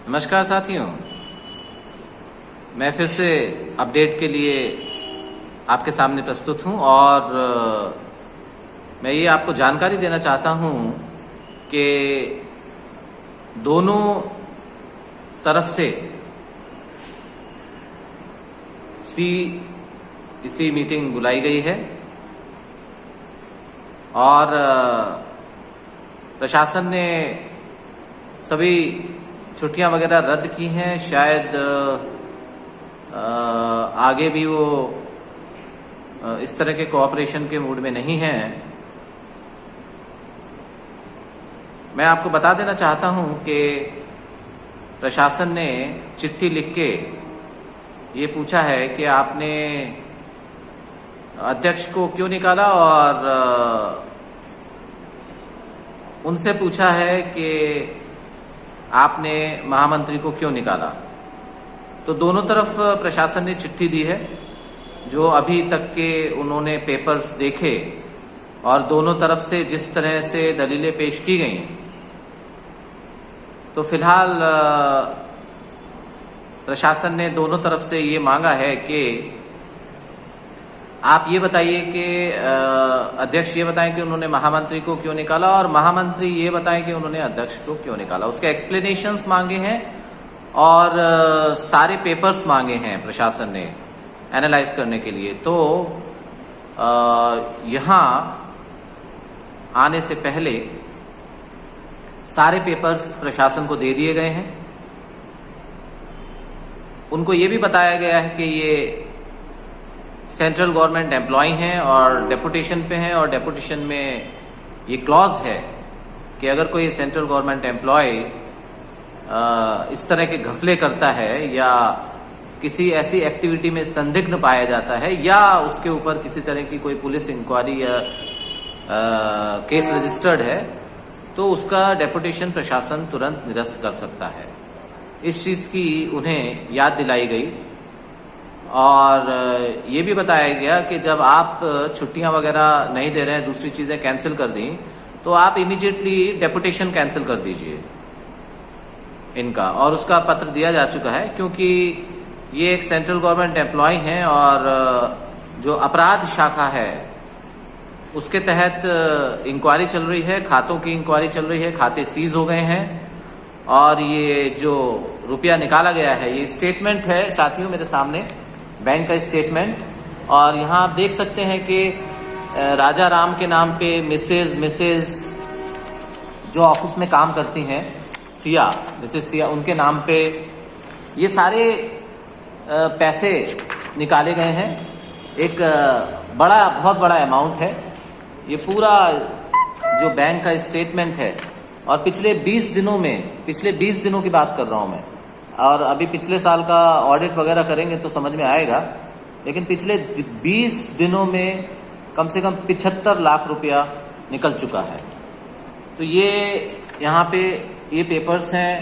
नमस्कार साथियों, मैं फिर से अपडेट के लिए आपके सामने प्रस्तुत हूं और मैं ये आपको जानकारी देना चाहता हूं कि दोनों तरफ से इसी मीटिंग बुलाई गई है और प्रशासन ने सभी छुट्टियां वगैरह रद्द की हैं। शायद आगे भी वो इस तरह के कोऑपरेशन के मूड में नहीं हैं। मैं आपको बता देना चाहता हूं कि प्रशासन ने चिट्ठी लिख के ये पूछा है कि आपने अध्यक्ष को क्यों निकाला और उनसे पूछा है कि आपने महामंत्री को क्यों निकाला। तो दोनों तरफ प्रशासन ने चिट्ठी दी है। जो अभी तक के उन्होंने पेपर्स देखे और दोनों तरफ से जिस तरह से दलीलें पेश की गई, तो फिलहाल प्रशासन ने दोनों तरफ से ये मांगा है कि आप ये बताइए कि अध्यक्ष ये बताएं कि उन्होंने महामंत्री को क्यों निकाला और महामंत्री ये बताएं कि उन्होंने अध्यक्ष को क्यों निकाला। उसके एक्सप्लेनेशंस मांगे हैं और सारे पेपर्स मांगे हैं प्रशासन ने एनालाइज करने के लिए। तो यहाँ आने से पहले सारे पेपर्स प्रशासन को दे दिए गए हैं। उनको ये भी बताया गया है कि ये सेंट्रल गवर्नमेंट एम्प्लॉय हैं और डेपुटेशन पे हैं और डेपुटेशन में ये क्लॉज है कि अगर कोई सेंट्रल गवर्नमेंट एम्प्लॉय इस तरह के घपले करता है या किसी ऐसी एक्टिविटी में संदिग्ध पाया जाता है या उसके ऊपर किसी तरह की कोई पुलिस इंक्वायरी या केस रजिस्टर्ड है, तो उसका डेपुटेशन प्रशासन तुरंत निरस्त कर सकता है। इस चीज की उन्हें याद दिलाई गई और ये भी बताया गया कि जब आप छुट्टियां वगैरह नहीं दे रहे हैं, दूसरी चीजें कैंसिल कर दी, तो आप इमीडिएटली डेपुटेशन कैंसिल कर दीजिए इनका। और उसका पत्र दिया जा चुका है क्योंकि ये एक सेंट्रल गवर्नमेंट एम्प्लॉय हैं और जो अपराध शाखा है उसके तहत इंक्वायरी चल रही है, खातों की इंक्वायरी चल रही है, खाते सीज हो गए हैं और ये जो रुपया निकाला गया है, ये स्टेटमेंट है साथियों मेरे सामने, बैंक का स्टेटमेंट। और यहाँ आप देख सकते हैं कि राजा राम के नाम पे मिसेज जो ऑफिस में काम करती हैं, मिसेज सिया, उनके नाम पे ये सारे पैसे निकाले गए हैं। एक बहुत बड़ा अमाउंट है। ये पूरा जो बैंक का स्टेटमेंट है और पिछले 20 दिनों की बात कर रहा हूं मैं, और अभी पिछले साल का ऑडिट वगैरह करेंगे तो समझ में आएगा, लेकिन पिछले 20 दिनों में कम से कम 75 लाख रुपया निकल चुका है। तो ये यहाँ पे ये पेपर्स हैं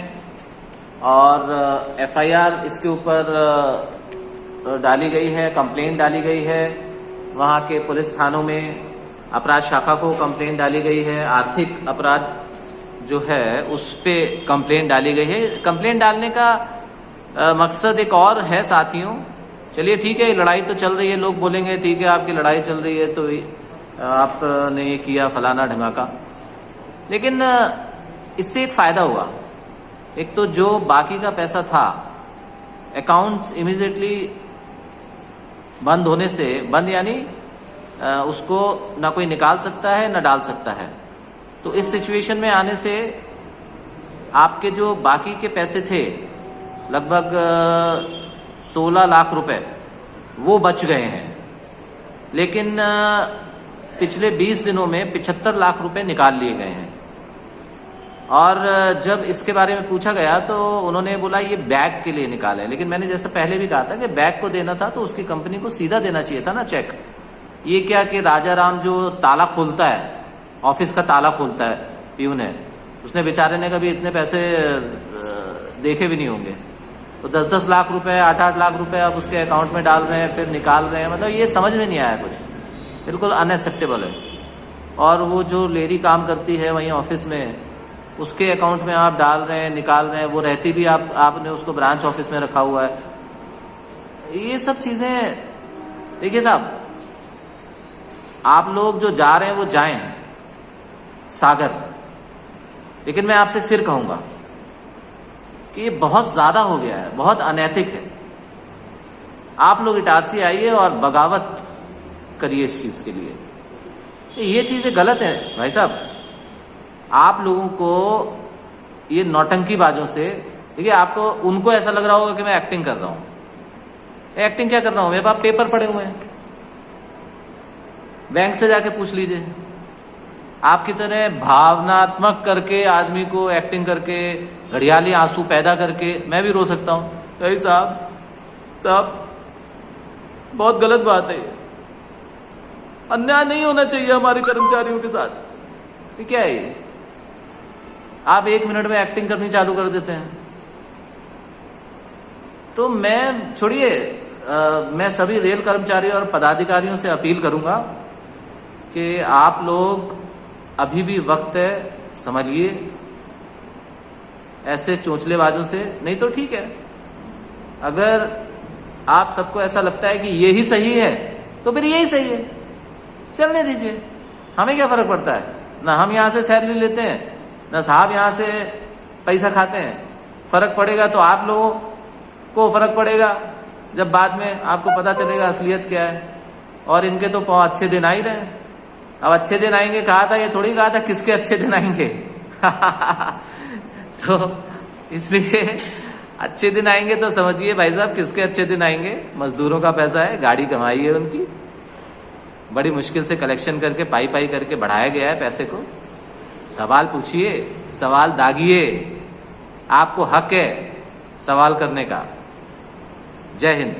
और एफआईआर इसके ऊपर डाली गई है, कंप्लेंट डाली गई है। वहाँ के पुलिस थानों में अपराध शाखा को कंप्लेंट डाली गई है। आर्थिक अपराध जो है उस पे कंप्लेंट डाली गई है। कंप्लेंट डालने का मकसद एक और है साथियों। चलिए ठीक है, लड़ाई तो चल रही है, लोग बोलेंगे ठीक है आपकी लड़ाई चल रही है तो आपने ये किया फलाना ढंगाका, लेकिन इससे एक फायदा हुआ। एक तो जो बाकी का पैसा था, अकाउंट्स इमीडिएटली बंद होने से, बंद यानी उसको ना कोई निकाल सकता है ना डाल सकता है। तो इस सिचुएशन में आने से आपके जो बाकी के पैसे थे लगभग 16 लाख रुपए वो बच गए हैं, लेकिन पिछले 20 दिनों में 75 लाख रुपए निकाल लिए गए हैं। और जब इसके बारे में पूछा गया तो उन्होंने बोला ये बैग के लिए निकाले, लेकिन मैंने जैसे पहले भी कहा था कि बैग को देना था तो उसकी कंपनी को सीधा देना चाहिए था ना चेक। ये क्या कि राजा राम जो ताला खोलता है, ऑफिस का ताला खोलता है, पीयून है, उसने बेचारे ने कभी इतने पैसे देखे भी नहीं होंगे, तो 10-10 लाख रुपए 8-8 लाख रुपए अब उसके अकाउंट में डाल रहे हैं, फिर निकाल रहे हैं। मतलब ये समझ में नहीं आया, कुछ बिल्कुल अनएक्सेप्टेबल है। और वो जो लेडी काम करती है वहीं ऑफिस में, उसके अकाउंट में आप डाल रहे हैं, निकाल रहे हैं, वो रहती भी आपने उसको ब्रांच ऑफिस में रखा हुआ है। ये सब चीजें देखिए साहब, आप लोग जो जा रहे हैं वो जाएं सागर, लेकिन मैं आपसे फिर कहूंगा कि ये बहुत ज्यादा हो गया है, बहुत अनैतिक है। आप लोग इटारसी आइए और बगावत करिए इस चीज के लिए। ये चीजें गलत है भाई साहब। आप लोगों को ये नौटंकी बाजों से, देखिए आपको उनको ऐसा लग रहा होगा कि मैं एक्टिंग कर रहा हूं। एक्टिंग क्या कर रहा हूं? मेरे पास पेपर पड़े हुए हैं, बैंक से जाके पूछ लीजिए। आपकी तरह भावनात्मक करके आदमी को एक्टिंग करके घड़ियाली आंसू पैदा करके मैं भी रो सकता हूं। भाई साहब बहुत गलत बात है। अन्याय नहीं होना चाहिए हमारे कर्मचारियों के साथ। ये क्या है ये? आप 1 मिनट में एक्टिंग करनी चालू कर देते हैं। तो मैं छोड़िए, मैं सभी रेल कर्मचारी और पदाधिकारियों से अपील करूंगा कि आप लोग अभी भी वक्त है, समझिए ऐसे चोंचलेबाजों से। नहीं तो ठीक है, अगर आप सबको ऐसा लगता है कि ये ही सही है तो फिर यही सही है, चलने दीजिए। हमें क्या फर्क पड़ता है? ना हम यहां से सैलरी लेते हैं, ना साहब यहां से पैसा खाते हैं। फर्क पड़ेगा तो आप लोगों को फर्क पड़ेगा जब बाद में आपको पता चलेगा असलियत क्या है। और इनके तो अच्छे दिन आ ही रहे हैं। अब अच्छे दिन आएंगे कहा था, ये थोड़ी कहा था किसके अच्छे दिन आएंगे। तो इसलिए अच्छे दिन आएंगे तो समझिए भाई साहब किसके अच्छे दिन आएंगे। मजदूरों का पैसा है, गाड़ी कमाई है उनकी, बड़ी मुश्किल से कलेक्शन करके पाई करके बढ़ाया गया है पैसे को। सवाल पूछिए, सवाल दागिए, आपको हक है सवाल करने का। जय हिंद।